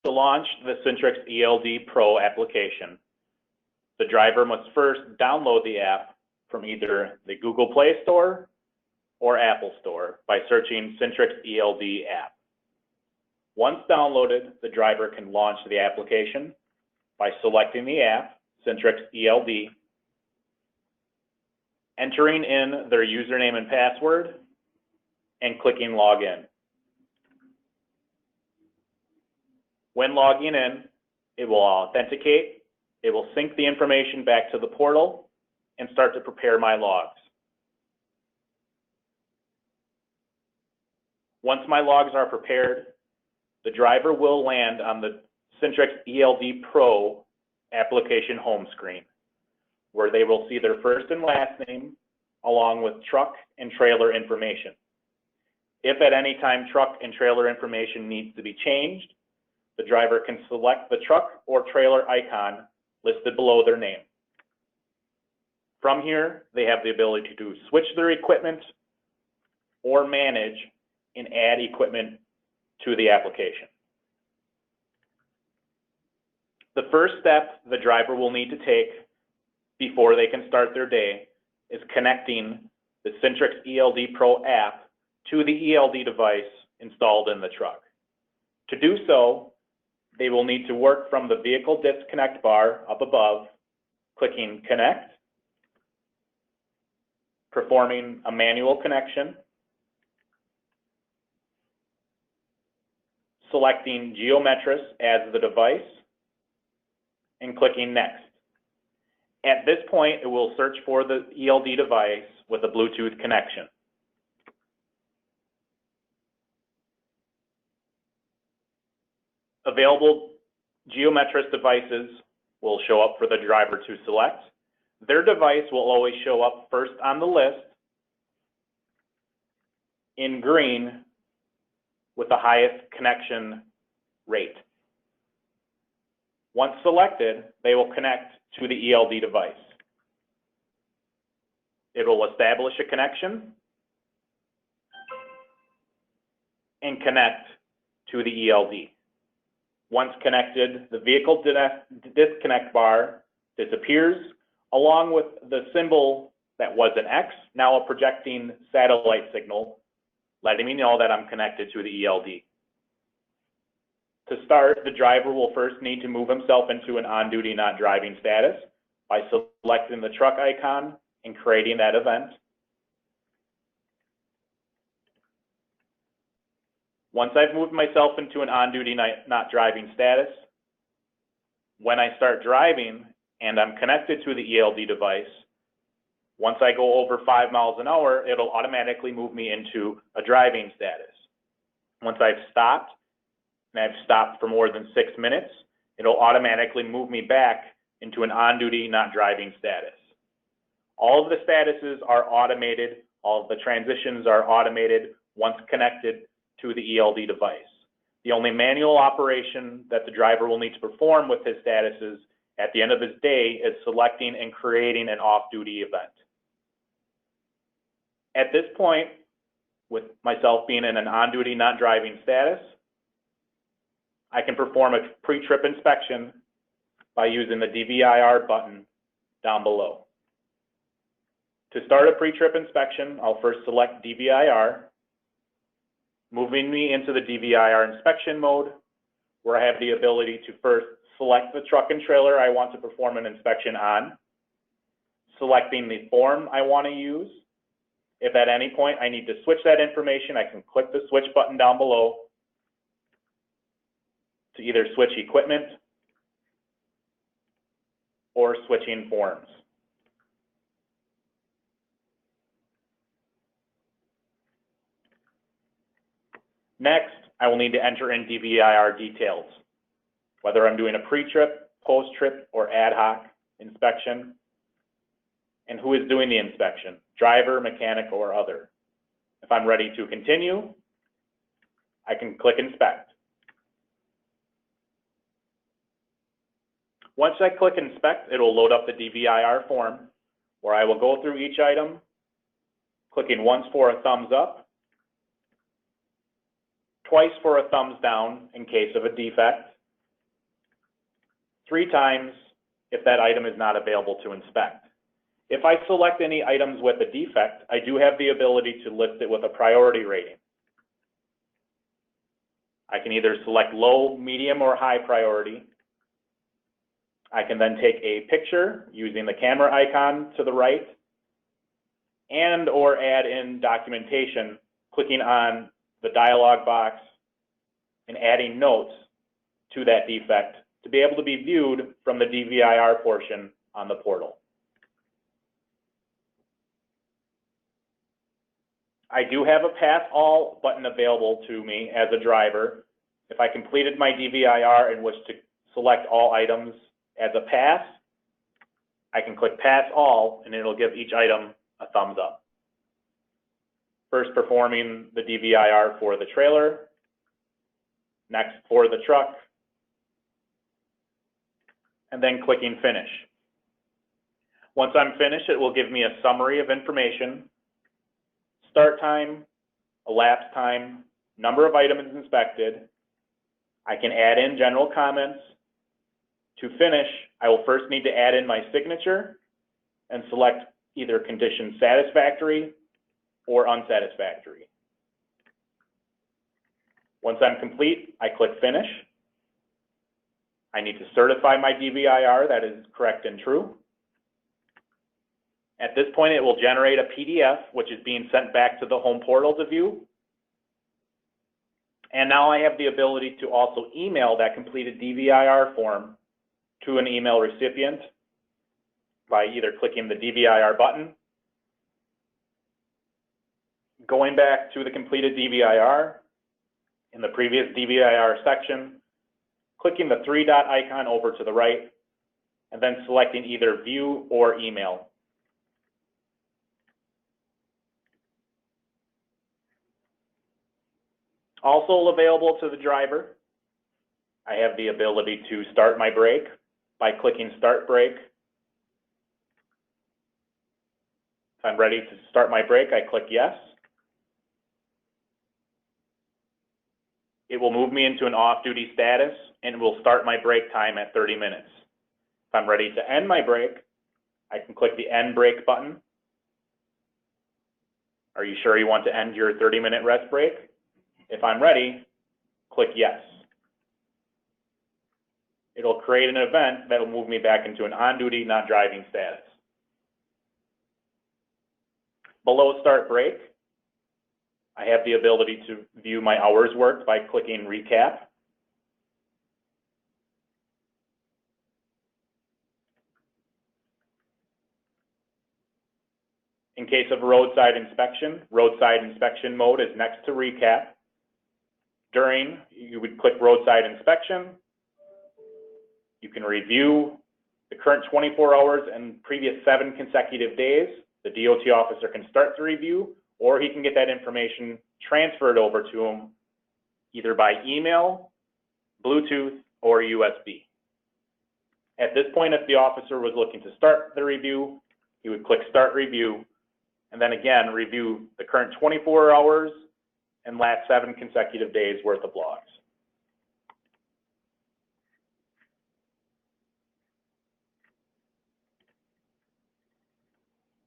To launch the CyntrX ELD Pro application, the driver must first download the app from either the Google Play Store or Apple Store by searching CyntrX ELD app. Once downloaded, the driver can launch the application by selecting the app, CyntrX ELD, entering in their username and password, and clicking Login. When logging in, it will authenticate, it will sync the information back to the portal, and start to prepare my logs. Once my logs are prepared, the driver will land on the CyntrX ELD Pro application home screen, where they will see their first and last name along with truck and trailer information. If at any time truck and trailer information needs to be changed, the driver can select the truck or trailer icon listed below their name. From here, they have the ability to switch their equipment or manage and add equipment to the application. The first step the driver will need to take before they can start their day is connecting the CyntrX ELD Pro app to the ELD device installed in the truck. To do so, they will need to work from the vehicle disconnect bar up above, clicking Connect, performing a manual connection, selecting Geometris as the device, and clicking Next. At this point, it will search for the ELD device with a Bluetooth connection. Available Geometris devices will show up for the driver to select. Their device will always show up first on the list in green with the highest connection rate. Once selected, they will connect to the ELD device. It will establish a connection and connect to the ELD. Once connected, the vehicle disconnect bar disappears, along with the symbol that was an X, now a projecting satellite signal, letting me know that I'm connected to the ELD. To start, the driver will first need to move himself into an on-duty not driving status by selecting the truck icon and creating that event. Once I've moved myself into an on-duty not driving status, when I start driving and I'm connected to the ELD device, once I go over 5 miles an hour, it'll automatically move me into a driving status. Once I've stopped, and I've stopped for more than 6 minutes, it'll automatically move me back into an on-duty not driving status. All of the statuses are automated, all of the transitions are automated once connected to the ELD device. The only manual operation that the driver will need to perform with his statuses at the end of his day is selecting and creating an off-duty event. At this point, with myself being in an on-duty not driving status, I can perform a pre-trip inspection by using the DVIR button down below. To start a pre-trip inspection, I'll first select DVIR, moving me into the DVIR inspection mode, where I have the ability to first select the truck and trailer I want to perform an inspection on, selecting the form I want to use. If at any point I need to switch that information, I can click the switch button down below to either switch equipment or switching forms. Next, I will need to enter in DVIR details, whether I'm doing a pre-trip, post-trip, or ad hoc inspection, and who is doing the inspection, driver, mechanic, or other. If I'm ready to continue, I can click Inspect. Once I click Inspect, it will load up the DVIR form, where I will go through each item, clicking once for a thumbs up, twice for a thumbs down in case of a defect, 3 times if that item is not available to inspect. If I select any items with a defect, I do have the ability to list it with a priority rating. I can either select low, medium, or high priority. I can then take a picture using the camera icon to the right and or add in documentation, clicking on the dialog box and adding notes to that defect to be able to be viewed from the DVIR portion on the portal. I do have a Pass All button available to me as a driver. If I completed my DVIR and wish to select all items as a pass, I can click Pass All and it'll give each item a thumbs up. First performing the DVIR for the trailer, next for the truck, and then clicking Finish. Once I'm finished, it will give me a summary of information: start time, elapsed time, number of items inspected. I can add in general comments. To finish, I will first need to add in my signature and select either condition satisfactory or unsatisfactory. Once I'm complete, I click Finish. I need to certify my DVIR that is correct and true. At this point, it will generate a PDF, which is being sent back to the home portal to view. And now I have the ability to also email that completed DVIR form to an email recipient by either clicking the DVIR button, going back to the completed DVIR in the previous DVIR section, clicking the 3-dot icon over to the right, and then selecting either View or Email. Also available to the driver, I have the ability to start my brake by clicking Start Brake. If I'm ready to start my brake, I click Yes. It will move me into an off-duty status and will start my brake time at 30 minutes. If I'm ready to end my brake, I can click the End Brake button. Are you sure you want to end your 30-minute rest break? If I'm ready, click Yes. It'll create an event that will move me back into an on-duty, not driving status. Below Start Brake, I have the ability to view my hours worked by clicking Recap. In case of roadside inspection mode is next to Recap. During, you would click Roadside Inspection. You can review the current 24 hours and previous 7 consecutive days. The DOT officer can start the review, or he can get that information transferred over to him either by email, Bluetooth, or USB. At this point, if the officer was looking to start the review, he would click Start Review, and then again review the current 24 hours and last 7 consecutive days worth of logs.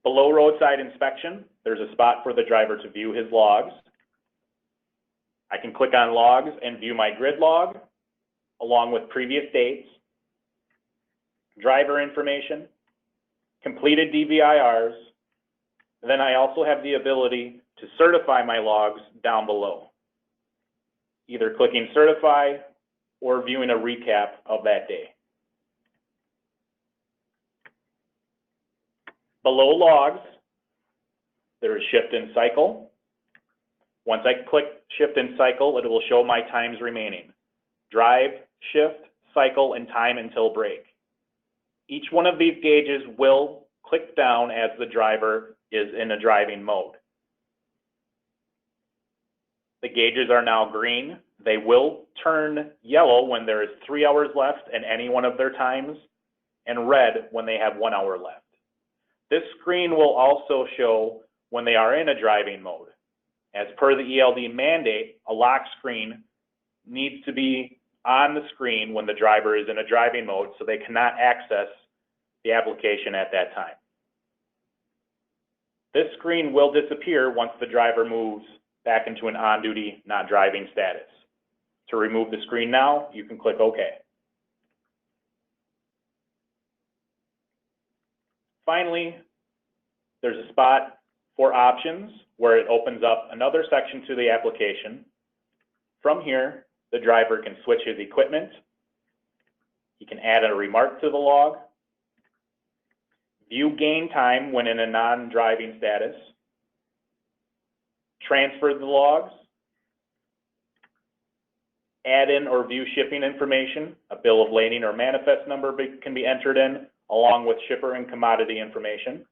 Below roadside inspection, there's a spot for the driver to view his logs. I can click on Logs and view my grid log, along with previous dates, driver information, completed DVIRs. Then I also have the ability to certify my logs down below, either clicking Certify or viewing a recap of that day. Below Logs, there is Shift and Cycle. Once I click Shift and Cycle, it will show my times remaining: drive, shift, cycle, and time until break. Each one of these gauges will click down as the driver is in a driving mode. The gauges are now green. They will turn yellow when there is 3 hours left in any one of their times, and red when they have 1 hour left. This screen will also show when they are in a driving mode. As per the ELD mandate, a lock screen needs to be on the screen when the driver is in a driving mode, so they cannot access the application at that time. This screen will disappear once the driver moves back into an on-duty, not driving status. To remove the screen now, you can click OK. Finally, there's a spot for options where it opens up another section to the application. From here, the driver can switch his equipment. He can add a remark to the log, view gain time when in a non-driving status, transfer the logs, add in or view shipping information. A bill of lading or manifest number can be entered in, along with shipper and commodity information.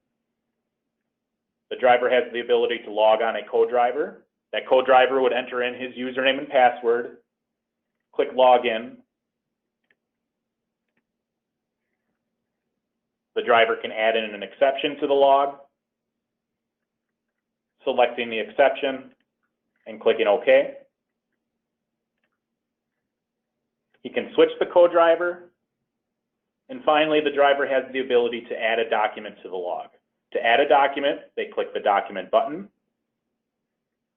The driver has the ability to log on a co-driver. That co-driver would enter in his username and password, click login. The driver can add in an exception to the log, selecting the exception and clicking OK. He can switch the co-driver. And finally, the driver has the ability to add a document to the log. To add a document, they click the document button,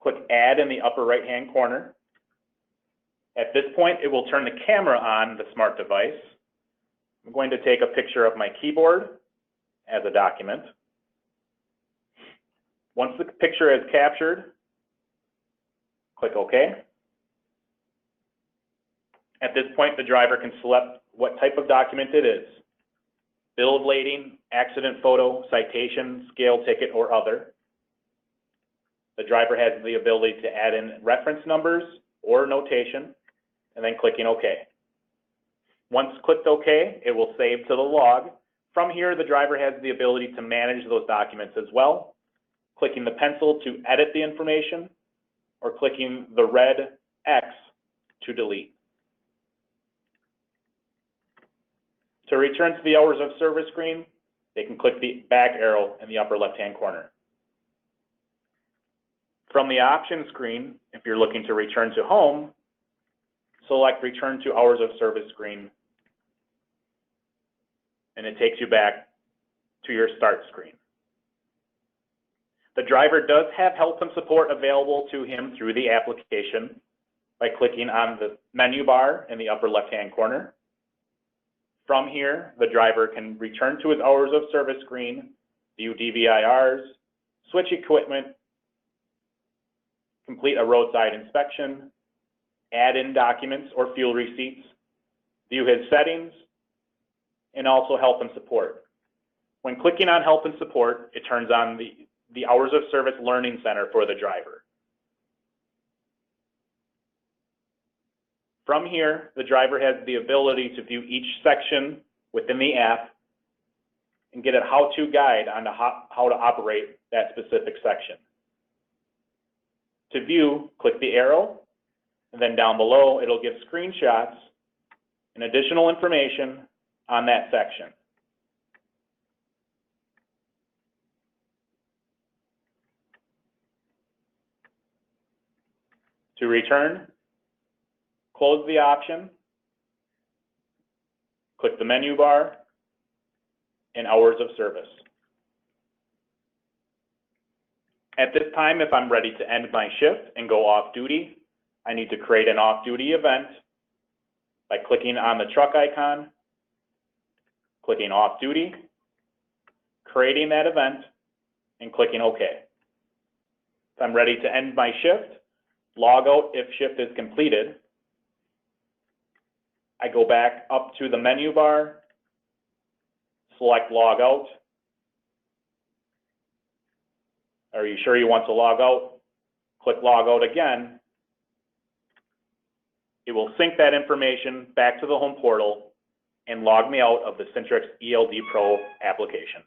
click add in the upper right-hand corner. At this point, it will turn the camera on the smart device. I'm going to take a picture of my keyboard as a document. Once the picture is captured, click OK. At this point, the driver can select what type of document it is: bill of lading, accident photo, citation, scale ticket, or other. The driver has the ability to add in reference numbers or notation, and then clicking OK. Once clicked OK, it will save to the log. From here, the driver has the ability to manage those documents as well, clicking the pencil to edit the information, or clicking the red X to delete. To return to the hours of service screen, they can click the back arrow in the upper left-hand corner. From the options screen, if you're looking to return to home, select Return to Hours of Service screen, and it takes you back to your start screen. The driver does have help and support available to him through the application by clicking on the menu bar in the upper left-hand corner. From here, the driver can return to his hours of service screen, view DVIRs, switch equipment, complete a roadside inspection, add in documents or fuel receipts, view his settings, and also help and support. When clicking on help and support, it turns on the hours of service learning center for the driver. From here, the driver has the ability to view each section within the app and get a how-to guide on how to operate that specific section. To view, click the arrow, and then down below, it'll give screenshots and additional information on that section. To return, close the option, click the menu bar, and hours of service. At this time, if I'm ready to end my shift and go off duty, I need to create an off-duty event by clicking on the truck icon, clicking off duty, creating that event, and clicking OK. If I'm ready to end my shift, log out if shift is completed. I go back up to the menu bar, select log out. Are you sure you want to log out? Click log out again. It will sync that information back to the home portal and log me out of the CyntrX ELD Pro application.